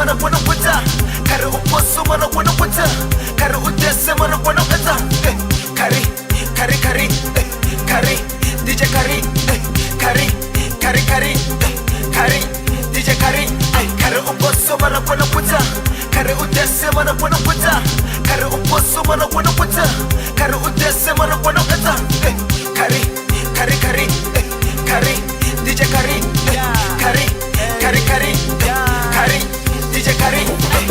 mana bona puta kare uposo mana bona puta kare udese mana bona puta kare kare kare kare DJ kare kare kare kare kare DJ kare kare uposo mana bona puta kare udese mana bona puta kare uposo mana bona puta kare udese mana bona puta kare kare kare kare DJ kare kare kare kare kare DJ kare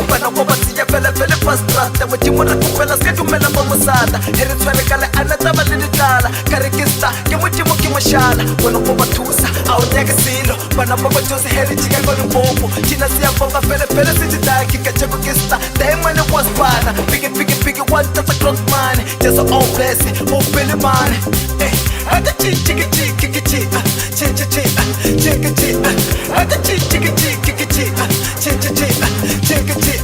bana kwa basiya fele fele pastrata mujimura kupela skedumela mamusada heritswele kale anataba lidala kare kista ke mujimu kimashala bana kwa batusa au nyaka silo bana kwa batusa herichika kwa mpopo china siya bonga fele fele sijidaki kachako kista diamond was bana big one tata cross money just all blessing open money aga chi chi chi chi chi chi chi chi chi aga chi chi chi chi chi chi chi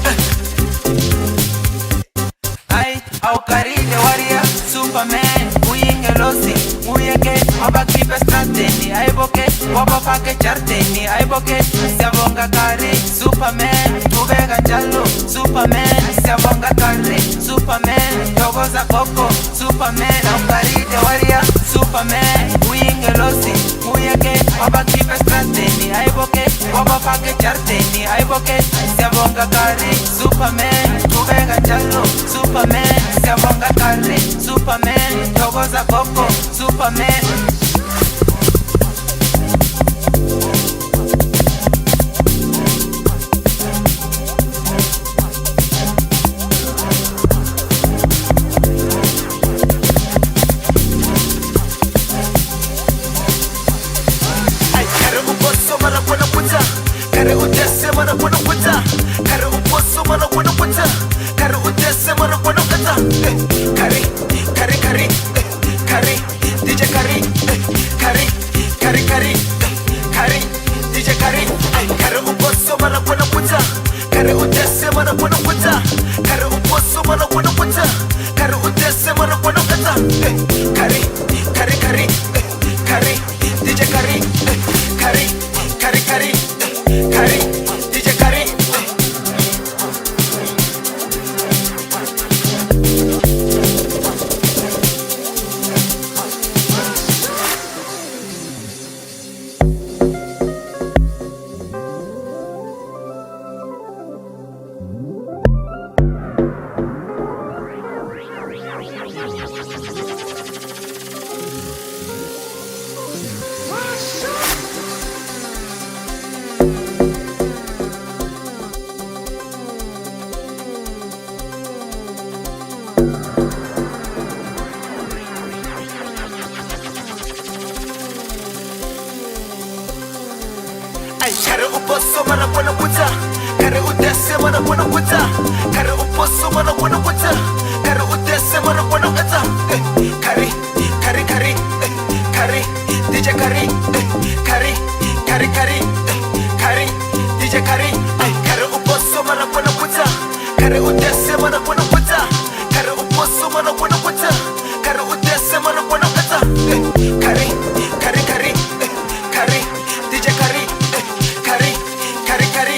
ai au karine waria Superman muyinge losi muyege abakipe strateni ai boke waba pake charteni ai boke siabonga kare Superman tubega jalo Superman siabonga kare Superman togoza koko Superman au karine waria Superman muyinge losi muyege abakipe strateni ai boke waba pake charteni ai boke siabonga kare Superman tubega jalo Superman siabonga kare Superman togoza koko Superman kare udese mana bona puta kare uposo mana bona puta kare udese mana bona puta kare kare kare kare DJ kare kare kare kare kare DJ kare kare uposo mana bona puta kare udese mana bona puta kare uposo mana bona puta kare udese mana bona puta kare kare kare kare DJ kare kare kare kare kare DJ kare kare uposo mana bona puta kare udese mana bona puta kare uposo mana bona puta kare udese mana bona puta kare kare kare kare DJ kare kare kare kare kare DJ kare kare uposo mana bona puta kare udese mana bona puta kare uposo mana bona puta kare udese mana bona puta kare kare kare kare DJ kare kare kare kare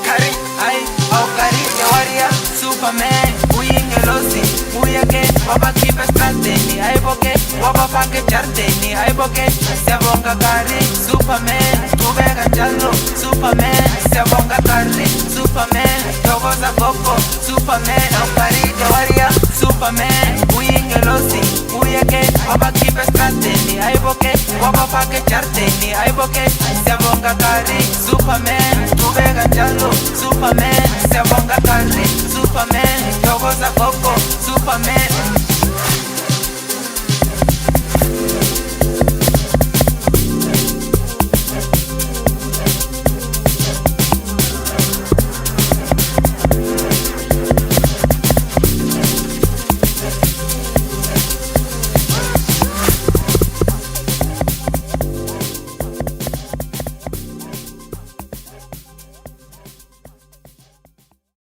kare ai au karine waria Superman muyinge losi muyege abakipe strateni ai boke waba pake charteni ai boke siabonga kare Superman tubega jalo Superman siabonga kare Superman togoza koko Superman au karine waria Superman muyinge losi muyege abakipe strateni ai boke waba pake charteni ai boke siabonga kare Superman tubega jalo Superman